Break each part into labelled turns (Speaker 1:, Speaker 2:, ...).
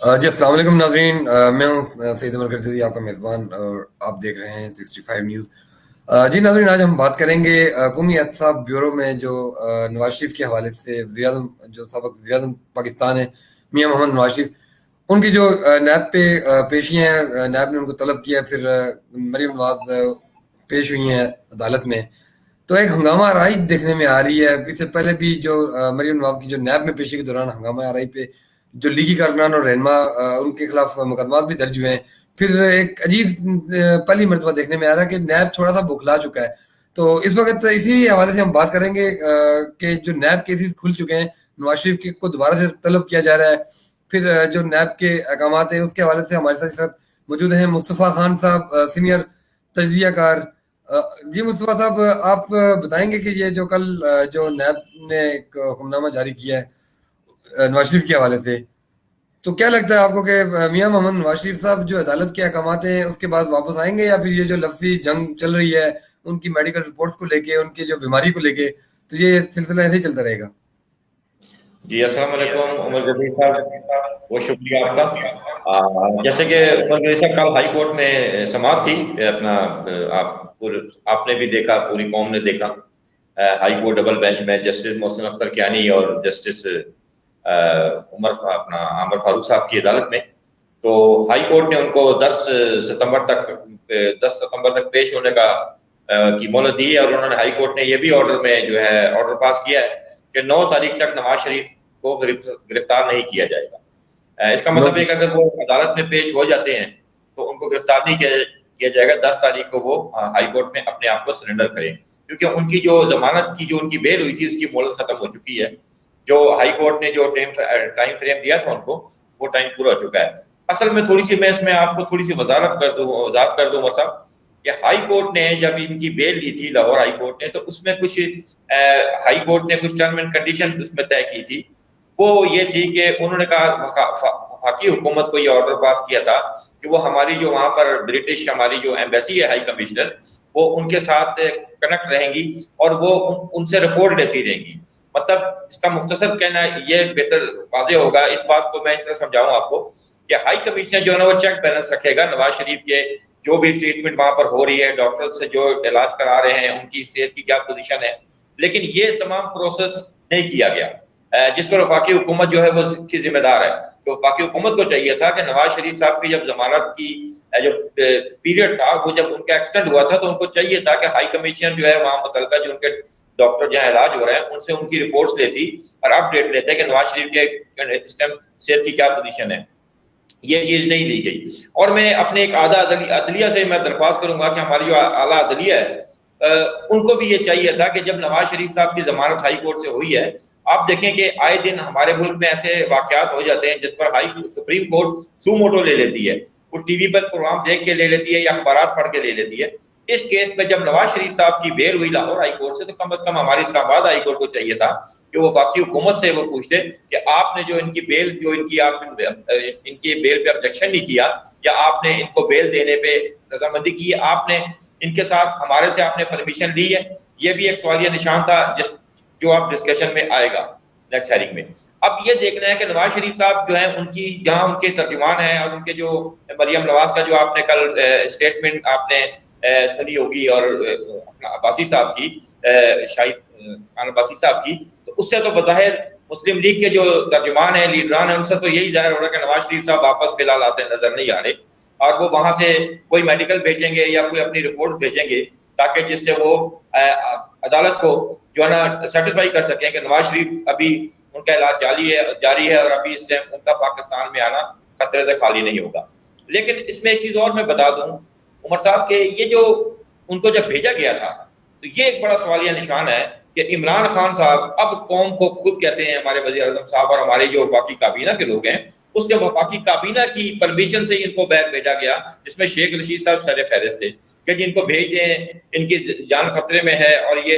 Speaker 1: جی السلام علیکم ناظرین، میں ہوں سید عمر کرزئی، آپ کا میزبان، اور آپ دیکھ رہے ہیں 65 نیوز۔ جی ناظرین، آج ہم بات کریں گے قومی احتساب بیورو میں جو نواز شریف کے حوالے سے وزیر اعظم، جو سابق وزیر اعظم پاکستان ہے میاں محمد نواز شریف، ان کی جو نیب پہ پیشی ہیں، نیب نے ان کو طلب کیا، پھر مریم نواز پیش ہوئی ہیں عدالت میں، تو ایک ہنگامہ آرائی دیکھنے میں آ رہی ہے۔ اس سے پہلے بھی جو مریم نواز کی جو نیب میں پیشی کے دوران ہنگامہ آرائی پہ جو لیگی کارکنان اور رہنما ان کے خلاف مقدمات بھی درج ہوئے ہیں، پھر ایک عجیب پہلی مرتبہ دیکھنے میں آ رہا ہے کہ نیب تھوڑا سا بوکھلا چکا ہے۔ تو اس وقت اسی حوالے سے ہم بات کریں گے کہ جو نیب کیسز کھل چکے ہیں، نواز شریف کو دوبارہ سے طلب کیا جا رہا ہے، پھر جو نیب کے احکامات ہیں اس کے حوالے سے ہمارے ساتھ اس وقت موجود ہیں مصطفیٰ خان صاحب، سینئر تجزیہ کار۔ جی مصطفیٰ صاحب، آپ بتائیں گے کہ یہ جو کل جو نیب نے ایک حکم نامہ جاری کیا ہے نواز شریف کے حوالے سے، تو کیا لگتا ہے آپ کو کہ میاں محمد نواز شریف صاحب جو عدالت کے احکامات ہیں اس کے بعد واپس آئیں گے، یا پھر یہ جو لفظی جنگ چل رہی ہے ان کی میڈیکل رپورٹس کو لے کے، ان کی جو بیماری کو لے کے، تو یہ سلسلہ ایسے ہی چلتا رہے گا؟
Speaker 2: جی السلام علیکم عمر جدید صاحب، بہت شکریہ آپ کا۔ جیسے کہ عمر جدید صاحب، کل ہائی کورٹ میں سماعت تھی اپنا، آپ نے بھی دیکھا، پوری قوم نے دیکھا۔ ہائی کورٹ ڈبل بینچ میں جسٹس محسن اختر کیانی اور جسٹس عامر فاروق صاحب کی عدالت میں، تو ہائی کورٹ نے ان کو 10 ستمبر تک پیش ہونے کی مہلت دی ہے، اور انہوں نے ہائی کورٹ نے یہ بھی آرڈر میں جو ہے آرڈر پاس کیا ہے کہ 9 تاریخ تک نواز شریف کو گرفتار نہیں کیا جائے گا۔ اس کا مطلب ہے کہ اگر وہ عدالت میں پیش ہو جاتے ہیں تو ان کو گرفتار نہیں کیا جائے گا۔ 10 تاریخ کو وہ ہائی کورٹ میں اپنے آپ کو سرنڈر کریں، کیونکہ ان کی جو ضمانت کی جو ان کی بیل ہوئی تھی اس کی مہلت ختم ہو چکی ہے۔ جو ہائی کورٹ نے جو ٹائم فریم دیا تھا ان کو، وہ ٹائم پورا ہو چکا ہے۔ اصل میں تھوڑی سی میں اس میں آپ کو تھوڑی سی وضاحت کر دوں صاحب، کہ ہائی کورٹ نے جب ان کی بیل لی تھی، لاہور ہائی کورٹ نے، تو اس میں کچھ ہائی کورٹ نے کچھ ٹرم اینڈ کنڈیشن اس میں طے کی تھی۔ وہ یہ تھی کہ انہوں نے کہا، وفاقی حکومت کو یہ آرڈر پاس کیا تھا کہ وہ ہماری جو وہاں پر برٹش ہماری جو ایمبیسی ہے، ہائی کمشنر، وہ ان کے ساتھ کنیکٹ رہیں گی اور وہ ان سے رپورٹ لیتی رہیں گی۔ مطلب اس کا مختصر کہنا یہ بہتر واضح ہوگا، اس بات کو میں اس طرح سمجھاؤں آپ کو کہ ہائی کمشنر جو ہے نا، وہ چیک بیلنس رکھے گا نواز شریف کے جو بھی ٹریٹمنٹ وہاں پر ہو رہی ہے، ڈاکٹر سے جو علاج کرا رہے ہیں، ان کی صحت کی کیا پوزیشن ہے۔ لیکن یہ تمام پروسیس نہیں کیا گیا، جس پر وفاقی حکومت جو ہے وہ کی ذمہ دار ہے۔ تو وفاقی حکومت کو چاہیے تھا کہ نواز شریف صاحب کی جب ضمانت کی جو پیریڈ تھا، وہ جب ان کا ایکسٹینڈ ہوا تھا، تو ان کو چاہیے تھا کہ ہائی کمیشن جو ہے وہاں متعلقہ جو ان کے ڈاکٹر جہاں علاج ہو رہا ہے ان سے ان کی رپورٹس لیتی اور اپڈیٹ لیتے کہ نواز شریف کے اس ٹائم صحت کی کیا پوزیشن ہے۔ یہ چیز نہیں لی گئی۔ اور میں اپنے ایک اعلیٰ عدلیہ سے میں درخواست کروں گا کہ ہماری جو اعلیٰ عدلیہ ہے، ان کو بھی یہ چاہیے تھا کہ جب نواز شریف صاحب کی ضمانت ہائی کورٹ سے ہوئی ہے، آپ دیکھیں کہ آئے دن ہمارے ملک میں ایسے واقعات ہو جاتے ہیں جس پر سپریم کورٹ سو موٹو لے لیتی ہے، وہ ٹی وی پر پروگرام دیکھ کے لے لیتی ہے یا اخبارات پڑھ کے لے لیتی ہے۔ اس کیس میں جب نواز شریف صاحب کی بیل ہوئی لاہور ہائی کورٹ سے، تو کم از کم ہماری اسلام آباد ہائی کورٹ کو چاہیے تھا کہ وہ وفاقی حکومت سے وہ پوچھتے کہ آپ نے جو ان کی بیل ان کی بیل پہ آبجیکشن نہیں کیا، یا آپ نے ان کو بیل دینے پہ رضامندی کی، آپ نے ان کے ساتھ ہمارے سے آپ نے پرمیشن لی ہے۔ یہ بھی ایک سوالیہ نشان تھا جو آپ ڈسکشن میں آئے گا نیکسٹ ہیئرنگ میں۔ اب یہ دیکھنا ہے کہ نواز شریف صاحب جو ہیں، ان کی جہاں ان کے ترجمان ہیں اور ان کے جو مریم نواز کا جو آپ نے کل اسٹیٹمنٹ آپ نے سنی ہوگی، اور عباسی صاحب کی، شاہد خان عباسی صاحب کی، تو اس سے تو بظاہر مسلم لیگ کے جو ترجمان ہیں، لیڈران ہیں، ان سے تو یہی ظاہر ہو رہا ہے کہ نواز شریف صاحب واپس فی الحال آتے نظر نہیں آ رہے، اور وہ وہاں سے کوئی میڈیکل بھیجیں گے یا کوئی اپنی رپورٹ بھیجیں گے تاکہ جس سے وہ عدالت کو جو ہے نا سیٹسفائی کر سکیں کہ نواز شریف ابھی ان کا علاج جاری ہے اور ابھی اس ٹائم ان کا پاکستان میں آنا خطرے سے خالی نہیں ہوگا۔ لیکن اس میں ایک چیز اور میں بتا دوں عمر صاحب، کہ یہ جو ان کو جب بھیجا گیا تھا، تو یہ ایک بڑا سوالیہ نشان ہے کہ عمران خان صاحب اب قوم کو خود کہتے ہیں، ہمارے وزیر اعظم صاحب اور ہمارے جو وفاقی کابینہ کے لوگ ہیں، اس کے وفاقی کابینہ کی پرمیشن سے ان کو بیگ بھیجا گیا، جس میں شیخ رشید صاحب سر فہرست تھے کہ جن کو بھیج دیں، ان کی جان خطرے میں ہے اور یہ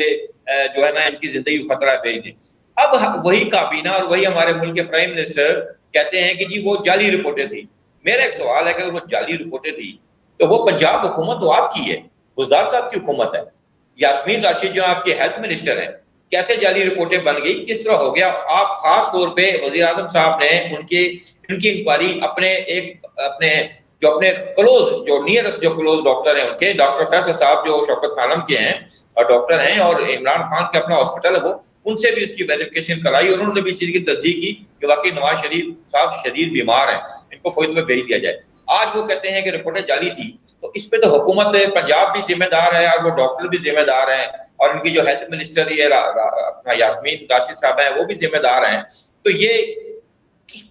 Speaker 2: جو ہے نا ان کی زندگی کو خطرہ ہے، بھیج دیں۔ اب وہی کابینہ اور وہی ہمارے ملک کے پرائم منسٹر کہتے ہیں کہ جی وہ جعلی رپورٹیں تھیں۔ میرا ایک سوال ہے کہ اگر وہ جعلی رپورٹیں تھی تو وہ پنجاب حکومت تو آپ کی ہے، گلزار صاحب کی حکومت ہے، یاسمین راشد جو آپ کے ہیلتھ منسٹر ہیں، کیسے جعلی رپورٹیں بن گئی, کس طرح ہو گیا. آپ خاص طور پہ وزیر اعظم صاحب نے ان کی انکوائری اپنے کلوز جو نیئرسٹ جو کلوز ڈاکٹر ہیں ان کے, ڈاکٹر فیصل صاحب جو شوکت خانم کے ہیں اور ڈاکٹر ہیں, اور عمران خان کا اپنا ہاسپٹل ہے, وہ ان سے بھی اس کی ویریفیکیشن کرائی, اور انہوں نے بھی اس چیز کی تصدیق کی کہ واقعی نواز شریف صاحب شدید بیمار ہیں, ان کو فوج میں بھیج دیا جائے. آج وہ کہتے ہیں کہ رپورٹیں جعلی تھی, تو اس پہ تو حکومت پنجاب بھی ذمہ دار ہے اور وہ ڈاکٹر بھی ذمہ دار ہیں, اور ان کی جو ہیلتھ منسٹر یہ اپنا یاسمین راشد صاحب ہیں وہ بھی ذمہ دار ہیں. تو یہ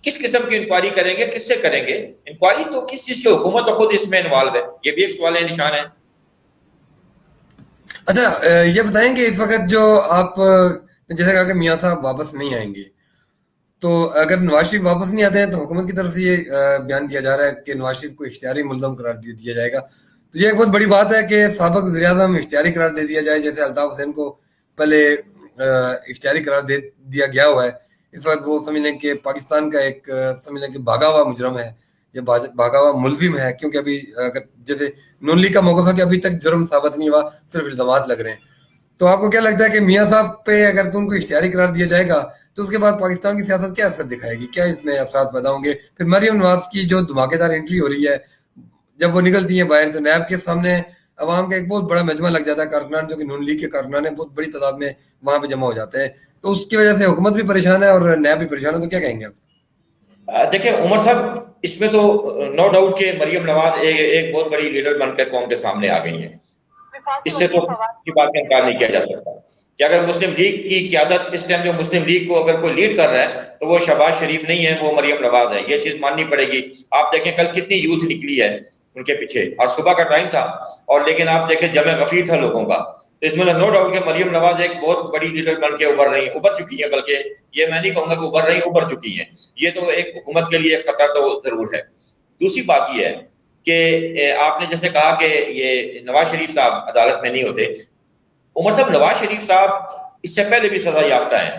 Speaker 2: کس قسم کی انکوائری کریں گے, کس سے کریں گے انکوائری؟ تو کس چیز کی حکومت تو خود اس میں انوالو ہے, یہ بھی ایک سوال نشان ہے.
Speaker 1: اچھا یہ بتائیں کہ اس وقت جو آپ جیسے کہا کہ میاں صاحب واپس نہیں آئیں گے, تو اگر نواز شریف واپس نہیں آتے ہیں تو حکومت کی طرف سے یہ بیان دیا جا رہا ہے کہ نواز شریف کو اشتہاری ملزم قرار دیا جائے گا. تو یہ ایک بہت بڑی بات ہے کہ سابق وزیر اعظم اشتہاری قرار دے دیا جائے, جیسے الطاف حسین کو پہلے اشتہاری قرار دے دیا گیا ہوا ہے. اس وقت وہ سمجھ لیں کہ پاکستان کا ایک سمجھ لیں کہ بھاگا ہوا مجرم ہے یا بھاگا ہوا ملزم ہے, کیونکہ ابھی اگر جیسے نون لیگ کا موقف ہے کہ ابھی تک جرم ثابت نہیں ہوا, صرف الزامات لگ رہے ہیں. تو آپ کو کیا لگتا ہے کہ میاں صاحب پہ اگر تو ان کو اشتہاری قرار دیا جائے گا تو اس کے بعد پاکستان کی سیاست کیا اثر دکھائے گی, کیا اس میں اثرات پیدا ہوں گے؟ پھر مریم نواز کی جو دھماکے دار انٹری ہو رہی ہے, جب وہ نکلتی ہیں باہر تو نیب کے سامنے عوام کا ایک بہت بڑا مجمع لگ جاتا ہے, کارکنان جو کہ نون لیگ کے کارکنان ہیں بہت بڑی تعداد میں وہاں پہ جمع ہو جاتے ہیں, تو اس کی وجہ سے حکومت بھی پریشان ہے اور نیب بھی پریشان ہے. تو کیا کہیں گے آپ؟
Speaker 2: دیکھیں عمر صاحب, اس میں تو نو ڈاؤٹ کہ مریم نواز ایک بہت بڑی لیڈر بن کر قوم کے سامنے آ گئی ہیں, اس سے تو کی بات کا انکار نہیں کیا جا سکتا کہ اگر مسلم لیگ کی قیادت اس ٹائم جو مسلم لیگ کو اگر کوئی لیڈ کر رہا ہے تو وہ شہباز شریف نہیں ہے, وہ مریم نواز ہے. یہ چیز ماننی پڑے گی. آپ دیکھیں کل کتنی یوتھ نکلی ہے ان کے پیچھے, اور صبح کا ٹائم تھا, اور لیکن آپ دیکھیں جمع غفیر تھا لوگوں کا. تو اس میں نو ڈاؤٹ کہ مریم نواز ایک بہت بڑی لیڈر بن کے ابھر چکی ہیں, بلکہ یہ میں نہیں کہوں گا کہ ابھر چکی ہیں. یہ تو ایک حکومت کے لیے ایک خطرہ تو ضرور ہے. دوسری بات یہ ہے کہ آپ نے جیسے کہا کہ یہ نواز شریف صاحب عدالت میں نہیں ہوتے. عمر صاحب نواز شریف صاحب اس سے پہلے بھی سزا یافتہ ہیں.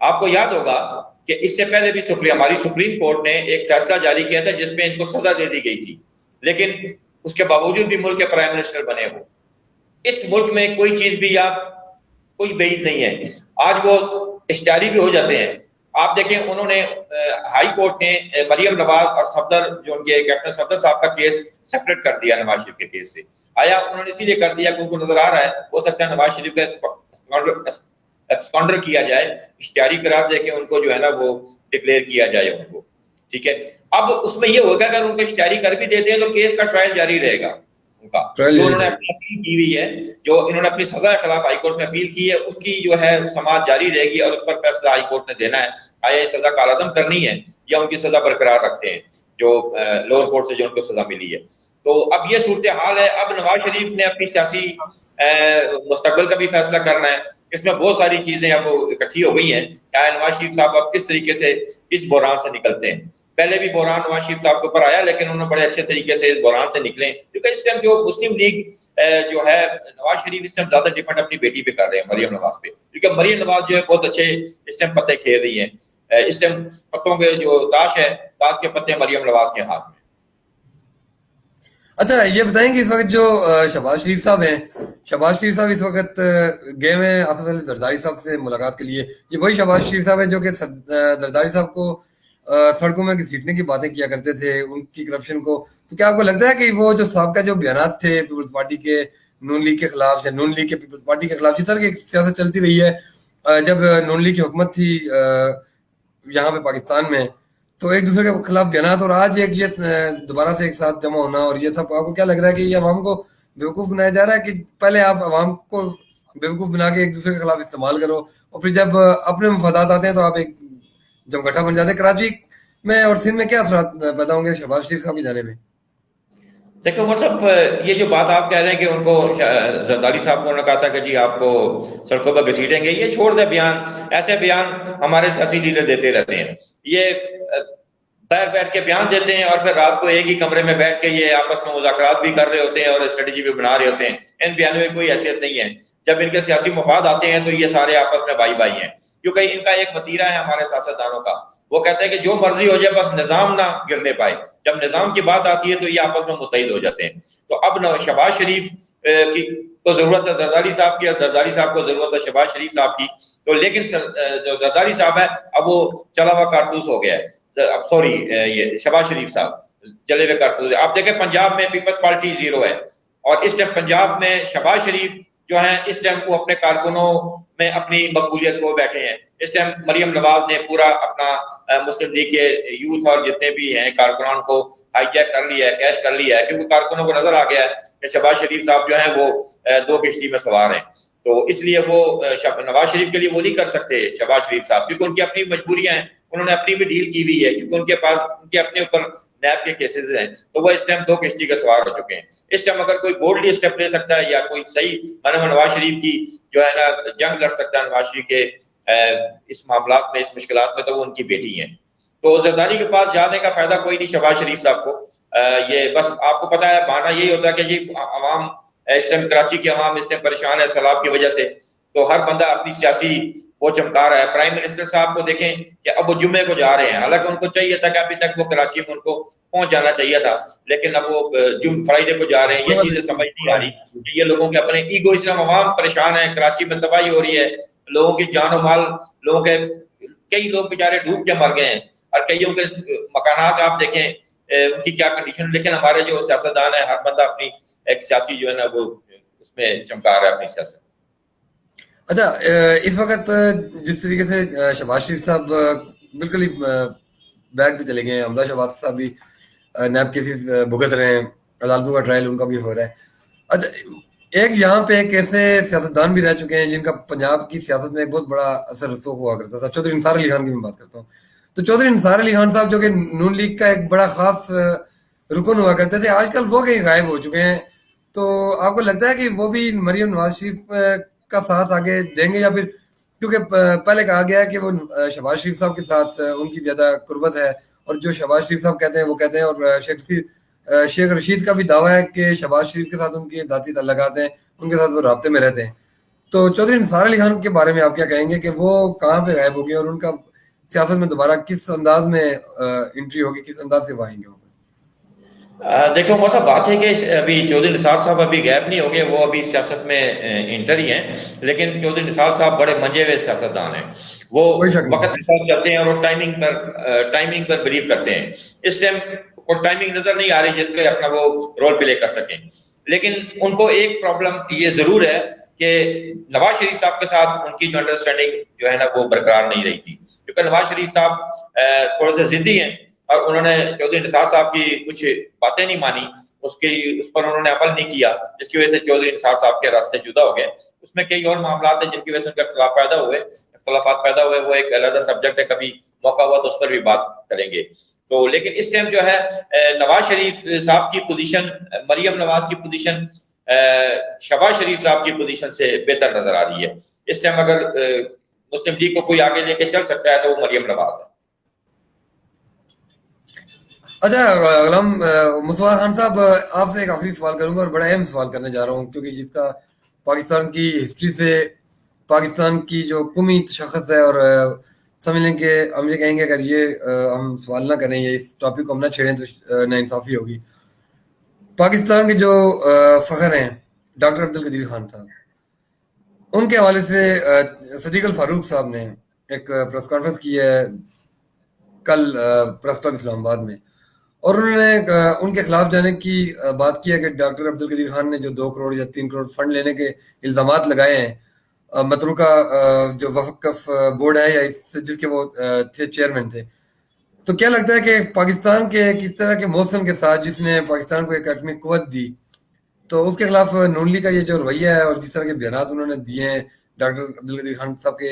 Speaker 2: آپ کو یاد ہوگا کہ اس سے پہلے بھی ہماری سپریم کورٹ نے ایک فیصلہ جاری کیا تھا جس میں ان کو سزا دے دی گئی تھی, لیکن اس کے باوجود بھی ملک کے پرائم منسٹر بنے ہو. اس ملک میں کوئی چیز بھی یا کوئی بعید نہیں ہے. آج وہ اشتہاری بھی ہو جاتے ہیں. آپ دیکھیں انہوں نے ہائی کورٹ نے مریم نواز اور صفدر جو ان کے کیپٹن صفدر صاحب کا کیس سیپریٹ کر دیا نواز شریف کے کیس سے. آیا انہوں نے اسی لیے کر دیا کہ ان کو نظر آ رہا ہے ہو سکتا ہے نواز شریف کا ایکسپانڈر کیا جائے, اشتہاری قرار دے کے ان کو جو ہے نا وہ ڈکلیئر کیا جائے ان کو. ٹھیک ہے, اب اس میں یہ ہوگا اگر ان کو اشتہاری کر بھی دیتے ہیں تو کیس کا ٹرائل جاری رہے گا ان کا, جو انہوں نے اپیل کی ہوئی ہے, جو انہوں نے اپنی سزا کے خلاف ہائی کورٹ میں اپیل کی ہے, اس کی جو ہے سماعت جاری رہے گی اور اس پر فیصلہ ہائی کورٹ نے دینا ہے. آیا یہ سزا کالعدم کرنی ہے یا ان کی سزا برقرار رکھتے ہیں جو لوور کورٹ سے جو ان کو سزا ملی ہے. تو اب یہ صورتحال ہے. اب نواز شریف نے اپنی سیاسی مستقبل کا بھی فیصلہ کرنا ہے. اس میں بہت ساری چیزیں اب اکٹھی ہو گئی ہیں. کیا نواز شریف صاحب اب کس طریقے سے اس بحران سے نکلتے ہیں؟ پہلے بھی بحران نواز شریف صاحب کے اوپر آیا, لیکن انہوں نے بڑے اچھے طریقے سے اس بحران سے نکلے, کیونکہ اس ٹائم جو مسلم لیگ جو ہے نواز شریف اس ٹائم زیادہ ڈیپینڈ اپنی بیٹی پہ کر رہے ہیں, مریم نواز پہ, کیونکہ مریم نواز جو ہے بہت اچھے اس ٹائم پتے کھیل رہی ہیں. اس ٹائم پتوں کے جو تاش ہے, تاش کے پتے مریم نواز کے ہاتھ میں.
Speaker 1: اچھا یہ بتائیں کہ اس وقت جو شہباز شریف صاحب ہیں, شہباز شریف صاحب اس وقت گئے ہوئے ہیں آصف علی زرداری صاحب سے ملاقات کے لیے. یہ وہی شہباز شریف صاحب ہیں جو کہ زرداری صاحب کو سڑکوں میں گھسیٹنے کی باتیں کیا کرتے تھے, ان کی کرپشن کو. تو کیا آپ کو لگتا ہے کہ وہ جو سابقہ جو بیانات تھے پیپلز پارٹی کے نون لیگ کے خلاف یا نون لیگ کے پیپلز پارٹی کے خلاف, جس طرح کی سیاست چلتی رہی ہے جب نون لیگ کی حکومت تھی یہاں پہ پاکستان میں, تو ایک دوسرے کے خلاف بیانات, اور آج ایک یہ دوبارہ سے ایک ساتھ جمع ہونا, اور یہ سب آپ کو کیا لگ رہا ہے کہ یہ عوام کو بیوقوف بنایا جا رہا ہے کہ پہلے آپ عوام کو بیوقوف بنا کے ایک دوسرے کے خلاف استعمال کرو, اور پھر جب اپنے مفادات آتے ہیں تو آپ ایک جمگٹھا بن جاتے ہیں؟ کراچی میں اور سندھ میں کیا اثرات پیدا ہوں گے شہباز شریف صاحب کے جانے میں؟
Speaker 2: دیکھیں عمر صاحب, یہ جو بات آپ کہہ رہے ہیں کہ ان کو زرداری صاحب کو نے کہا تھا کہ جی آپ کو سڑکوں پر گھسیٹیں گے, یہ چھوڑ دیں بیان. ایسے بیان ہمارے سیاسی لیڈر دیتے رہتے ہیں. یہ بیٹھ کے بیان دیتے ہیں اور پھر رات کو ایک ہی کمرے میں بیٹھ کے یہ آپس میں مذاکرات بھی کر رہے ہوتے ہیں اور اسٹریٹجی بھی بنا رہے ہوتے ہیں. ان بیانوں میں کوئی حیثیت نہیں ہے. جب ان کے سیاسی مفاد آتے ہیں تو یہ سارے آپس میں بھائی بھائی ہیں, کیونکہ ان کا ایک وتیرہ ہے ہمارے سیاستدانوں کا. وہ کہتے ہیں کہ جو مرضی ہو جائے بس نظام نہ گرنے پائے. جب نظام کی بات آتی ہے تو یہ آپس میں متحد ہو جاتے ہیں. تو اب شہباز شریف کی تو ضرورت ہے زرداری صاحب کی, زرداری صاحب کو ضرورت ہے شہباز شریف صاحب کی. تو لیکن جو زرداری صاحب ہے اب وہ چلا ہوا کارتوس ہو گیا ہے، اب سوری یہ شہباز شریف صاحب جلے ہوئے کارتوس. آپ دیکھیں پنجاب میں پیپلز پارٹی زیرو ہے، اور اس ٹائم پنجاب میں شہباز شریف جو ہیں اس ٹائم وہ اپنے کارکنوں میں اپنی مقبولیت کو بیٹھے ہیں. اس ٹائم مریم نواز نے پورا اپنا مسلم لیگ کے یوتھ اور جتنے بھی ہیں کارکنان کو ہائی جیک کر لیا ہے، کیش کر لیا ہے، کیونکہ کارکنوں کو نظر آ گیا ہے کہ شہباز شریف صاحب جو ہیں وہ دو کشتی میں سوار ہیں. تو اس لیے وہ نواز شریف کے لیے وہ نہیں کر سکتے شہباز شریف صاحب، کیونکہ ان کی اپنی مجبوریاں ہیں، انہوں نے اپنی بھی ڈیل کی ہوئی ہے، کیونکہ ان کے پاس ان کے اپنے اوپر نیب کے کیسز ہیں، تو وہ اس ٹائم دو کشتی کا سوار ہو چکے ہیں. اس ٹائم اگر کوئی بولڈلی اسٹیپ لے سکتا ہے یا کوئی صحیح نواز شریف کی جو ہے نا جنگ لڑ سکتا ہے نواز شریف کے اس معاملات میں، اس مشکلات میں، تو وہ ان کی بیٹی ہیں. تو زرداری کے پاس جانے کا فائدہ کوئی نہیں شہباز شریف صاحب کو. یہ بس آپ کو پتا ہے بہانہ یہی ہوتا ہے کہ جی عوام اس ٹائم کراچی کی عوام اس ٹائم پریشان ہے سیلاب کی وجہ سے، تو ہر بندہ اپنی سیاسی وہ چمکا رہا ہے. پرائم منسٹر صاحب کو دیکھیں کہ اب وہ جمعے کو جا رہے ہیں، حالانکہ ان کو چاہیے تھا کہ ابھی تک وہ کراچی میں ان کو پہنچ جانا چاہیے تھا، لیکن اب وہ فرائیڈے کو جا رہے ہیں. یہ چیزیں سمجھ نہیں آ رہی کہ یہ لوگوں کے اپنے ایگو، اس لیے عوام پریشان ہے، کراچی میں تباہی ہو رہی ہے، لوگوں کی جان و مال، لوگوں کے کئی لوگ بیچارے ڈوب کے مر گئے ہیں، اور کئیوں کے مکانات آپ دیکھیں ان کی کیا کنڈیشن. لیکن ہمارے جو سیاستدان ہیں ہر بندہ اپنی ایک سیاسی جو ہے نا وہ اس میں چمکا رہا ہے اپنی سیاست.
Speaker 1: اچھا، اس وقت جس طریقے سے شہباز شریف صاحب بالکل ہی بیک پہ چلے گئے ہیں، حمزہ شہباز صاحب بھی نیب کیسز بھگت رہے ہیں، عدالتوں کا ٹرائل ان کا بھی ہو رہا ہے. اچھا، ایک یہاں پہ ایک ایسے سیاستدان بھی رہ چکے ہیں جن کا پنجاب کی سیاست میں ایک بہت بڑا اثر رسوخ ہوا کرتا تھا، چودھری نثار علی خان کی میں بات کرتا ہوں. تو چودھری نثار علی خان صاحب جو کہ نون لیگ کا ایک بڑا خاص رکن ہوا کرتے تھے، آج کل وہ کہیں غائب ہو چکے ہیں. تو آپ کو لگتا ہے کہ وہ بھی مریم نواز شریف کا ساتھ آگے دیں گے، یا پھر کیونکہ پہلے کہا گیا ہے کہ وہ شہباز شریف صاحب کے ساتھ ان کی زیادہ قربت ہے، اور جو شہباز شریف صاحب کہتے ہیں وہ کہتے ہیں، اور شیخ رشید کا بھی دعویٰ ہے کہ شہباز شریف کے ساتھ ان کے ذاتی تعلقات ہیں، ان کے ساتھ وہ رابطے میں رہتے ہیں. تو چودھری نثار علی خان کے بارے میں آپ کیا کہیں گے کہ وہ کہاں پہ غائب ہو گئے، اور ان کا سیاست میں دوبارہ کس انداز میں انٹری ہوگی، کس انداز سے وہ آئیں گے؟
Speaker 2: دیکھو عمر صاحب، بات ہے کہ ابھی چودھری نثار صاحب ابھی غائب نہیں ہو گئے، وہ ابھی سیاست میں انٹر ہی ہیں. لیکن چودھری نثار صاحب بڑے منجے ہوئے سیاستدان ہیں، وہ وقت کے ساتھ چلتے ہیں اور وہ ٹائمنگ پر بلیو کرتے ہیں. اس ٹائم کو ٹائمنگ نظر نہیں آ رہی جس پہ اپنا وہ رول پلے کر سکیں. لیکن ان کو ایک پرابلم یہ ضرور ہے کہ نواز شریف صاحب کے ساتھ ان کی جو انڈرسٹینڈنگ جو ہے نا وہ برقرار نہیں رہی تھی، کیونکہ نواز شریف صاحب تھوڑے سے ضدی ہیں، اور انہوں نے چودھری نثار صاحب کی کچھ باتیں نہیں مانی، اس پر انہوں نے عمل نہیں کیا، جس کی وجہ سے چودھری نثار صاحب کے راستے جدا ہو گئے. اس میں کئی اور معاملات ہیں جن کی وجہ سے ان کے اختلافات پیدا ہوئے، وہ ایک علیحدہ سبجیکٹ ہے، کبھی موقع ہوا تو اس پر بھی بات کریں گے. تو لیکن اس ٹائم جو ہے نواز شریف صاحب کی پوزیشن، مریم نواز کی پوزیشن شہباز شریف صاحب کی پوزیشن سے بہتر نظر آ رہی ہے. اس ٹائم اگر مسلم لیگ کو کوئی آگے لے کے چل سکتا ہے تو وہ مریم نواز ہے.
Speaker 1: اچھا غلام مصباح خان صاحب، آپ سے ایک آخری سوال کروں گا، اور بڑا اہم سوال کرنے جا رہا ہوں، کیونکہ جس کا پاکستان کی ہسٹری سے، پاکستان کی جو قومی تشخص ہے، اور سمجھ لیں کہ ہم یہ کہیں گے اگر یہ ہم سوال نہ کریں یا اس ٹاپک کو ہم نہ چھیڑیں تو نا انصافی ہوگی. پاکستان کے جو فخر ہیں ڈاکٹر عبدالقدیر خان صاحب، ان کے حوالے سے صدیق الفاروق صاحب نے ایک پریس کانفرنس کی ہے کل پریس کلب اسلام آباد میں، اور انہوں نے ان کے خلاف جانے کی بات کی ہے کہ ڈاکٹر عبدالقدیر خان نے جو 2 کروڑ یا 3 کروڑ فنڈ لینے کے الزامات لگائے ہیں متروکہ جو وقف بورڈ ہے یا جس کے وہ تھے چیئرمین تھے. تو کیا لگتا ہے کہ پاکستان کے کس طرح کے موسم کے ساتھ، جس نے پاکستان کو ایک ایٹمی قوت دی، تو اس کے خلاف نون لیگ کا یہ جو رویہ ہے اور جس طرح کے بیانات انہوں نے دیے ہیں ڈاکٹر عبدالقدیر خان صاحب کے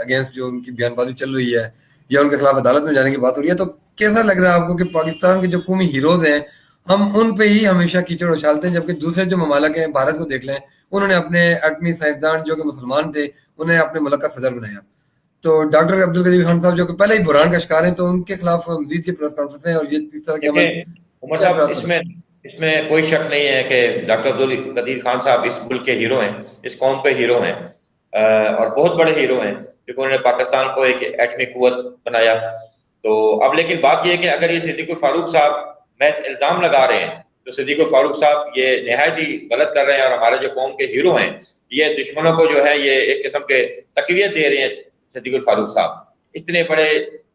Speaker 1: اگینسٹ، جو ان کی بیان بازی چل رہی ہے یا ان کے خلاف عدالت میں جانے کی بات ہو رہی ہے، تو کیسا لگ رہا ہے آپ کو کہ پاکستان کے جو قومی ہیروز ہیں ہم ان پہ ہی ہمیشہ کیچڑ اچھالتے ہیں، جبکہ دوسرے جو ممالک ہیں، بھارت کو دیکھ لیں، انہوں نے اپنے ایٹمی سائنسدان جو کہ مسلمان تھے انہیں اپنے ملک کا صدر بنایا. تو ڈاکٹر عبدالقدیر خان صاحب جو کہ پہلے ہی بحران کا شکار ہیں، تو ان کے خلاف مزید یہ پریس کانفرنس ہیں اور یہ اس طرح کے عمل.
Speaker 2: عمر صاحب، اس میں کوئی شک نہیں ہے کہ ڈاکٹر عبدالقدیر خان صاحب اس ملک کے ہیرو ہیں، اس قوم کے ہیرو ہیں، اور بہت بڑے ہیرو ہیں، کیونکہ انہوں نے پاکستان کو ایک ایٹمی قوت بنایا. تو اب لیکن بات یہ ہے کہ اگر یہ صدیق الفاروق صاحب محض الزام لگا رہے ہیں تو صدیق الفاروق صاحب یہ نہایت ہی غلط کر رہے ہیں، اور ہمارے جو قوم کے ہیرو ہیں یہ دشمنوں کو جو ہے یہ ایک قسم کے تقویت دے رہے ہیں صدیق الفاروق صاحب. اتنے بڑے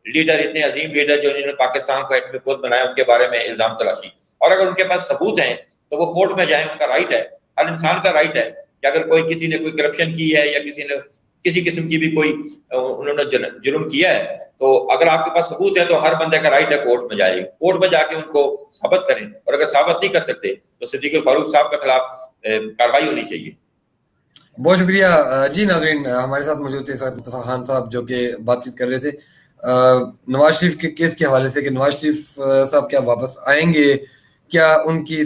Speaker 2: لیڈر، اتنے عظیم لیڈر جو انہوں نے پاکستان کو ایٹمی قوت بنایا، ان کے بارے میں الزام تراشی. اور اگر ان کے پاس ثبوت ہیں تو وہ کورٹ میں جائیں، ان کا رائٹ ہے، ہر انسان کا رائٹ ہے کہ اگر کسی نے کوئی کرپشن کی ہے یا کسی نے کسی قسم کی بھی کوئی انہوں نے جرم کیا ہے، تو اگر آپ کے پاس ثبوت ہے تو ہر بندے کا رائٹ ہے کورٹ میں جائے، کورٹ میں جا کے ان کو ثابت کریں. اور اگر ثابت نہیں کر سکتے تو صدیق الفاروق صاحب کے خلاف کارروائی ہونی چاہیے.
Speaker 1: بہت شکریہ. جی ناظرین، ہمارے ساتھ موجود تھے مصطفیٰ خان صاحب جو کہ بات چیت کر رہے تھے نواز شریف کے کیس کے حوالے سے کہ نواز شریف صاحب کیا واپس آئیں گے، کیا ان کی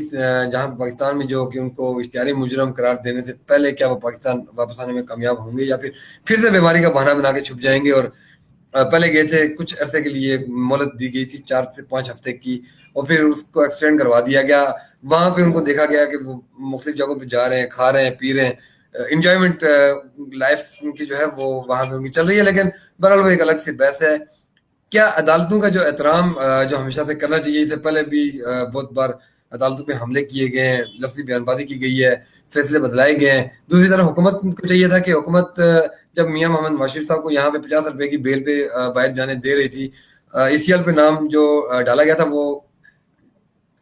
Speaker 1: جہاں پاکستان میں جو کہ ان کو اشتہاری مجرم قرار دینے سے پہلے کیا وہ پاکستان واپس آنے میں کامیاب ہوں گے، یا پھر سے بیماری کا بہانہ بنا کے چھپ جائیں گے. اور پہلے گئے تھے کچھ عرصے کے لیے مہلت دی گئی تھی 4 سے 5 ہفتے کی، اور پھر اس کو ایکسٹینڈ کروا دیا گیا. وہاں پہ ان کو دیکھا گیا کہ وہ مختلف جگہوں پہ جا رہے ہیں، کھا رہے ہیں، پی رہے ہیں، انجوائمنٹ لائف ان کی جو ہے وہ وہاں پہ ان کی چل رہی ہے. لیکن بہرحال وہ ایک الگ سی بحث ہے. کیا عدالتوں کا جو احترام جو ہمیشہ سے کرنا چاہیے، اس سے پہلے بھی بہت بار عدالتوں پہ حملے کیے گئے ہیں، لفظی بیان بازی کی گئی ہے، فیصلے بدلائے گئے ہیں. دوسری طرف حکومت کو چاہیے تھا کہ حکومت جب میاں محمد نواز شریف صاحب کو یہاں پہ 50 روپے کی بیل پہ باہر جانے دے رہی تھی، ECL پہ نام جو ڈالا گیا تھا وہ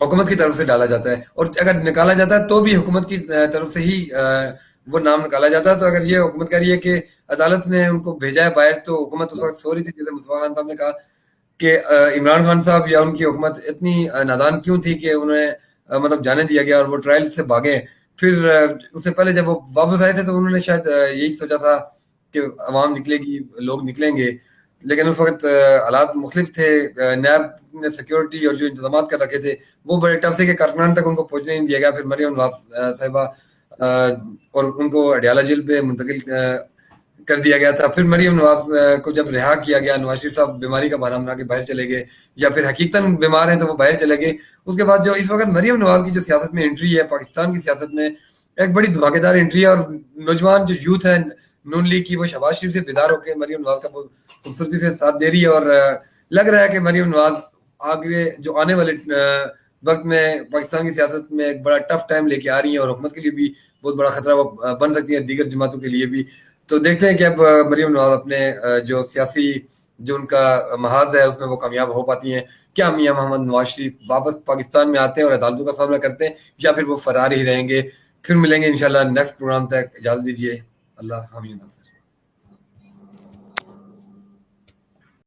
Speaker 1: حکومت کی طرف سے ڈالا جاتا ہے، اور اگر نکالا جاتا ہے تو بھی حکومت کی طرف سے ہی وہ نام نکالا جاتا ہے. تو اگر یہ حکومت کہہ رہی ہے کہ عدالت نے ان کو بھیجا ہے باہر، تو حکومت اس وقت سو رہی تھی. جیسے مصطفیٰ خان صاحب نے کہا کہ عمران خان صاحب یا ان کی حکومت اتنی نادان کیوں تھی کہ انہیں مطلب جانے دیا گیا اور وہ ٹرائل سے بھاگے. پھر اس سے پہلے جب وہ واپس آئے تھے تو انہوں نے شاید یہی سوچا تھا کہ عوام نکلے گی، لوگ نکلیں گے، لیکن اس وقت حالات مختلف تھے. نیب نے سیکیورٹی اور جو انتظامات کر رکھے تھے وہ بڑے ٹف سے کہ کارکنان تک ان کو پہنچنے نہیں دیا گیا. پھر مریم نواز صاحبہ اور ان کو اڈیالہ جیل پہ منتقل کر دیا گیا تھا. پھر مریم نواز کو جب رہا کیا گیا، نواز شریف صاحب بیماری کا بہانہ بنا کے باہر چلے گئے، یا پھر حقیقتاً بیمار ہیں تو وہ باہر چلے گئے. اس کے بعد جو اس وقت مریم نواز کی جو سیاست میں انٹری ہے، پاکستان کی سیاست میں ایک بڑی دھماکے دار انٹری ہے. اور نوجوان جو یوتھ ہے نون لیگ کی، وہ شہباز شریف سے بیدار ہو کے مریم نواز کا بہت خوبصورتی سے ساتھ دے رہی ہے. اور لگ رہا ہے کہ مریم نواز آگے جو آنے والے وقت میں پاکستان کی سیاست میں ایک بڑا ٹف ٹائم لے کے آ رہی ہیں، اور حکومت کے لیے بھی بہت بڑا خطرہ وہ بن سکتی ہیں، دیگر جماعتوں کے لیے بھی. تو دیکھتے ہیں کہ اب مریم نواز اپنے جو سیاسی جو ان کا محاذ ہے اس میں وہ کامیاب ہو پاتی ہیں. کیا میاں محمد نواز شریف واپس پاکستان میں آتے ہیں اور عدالتوں کا سامنا کرتے ہیں، یا پھر وہ فرار ہی رہیں گے؟ پھر ملیں گے انشاءاللہ نیکسٹ پروگرام تک. اجازت دیجیے. اللہ حافظ.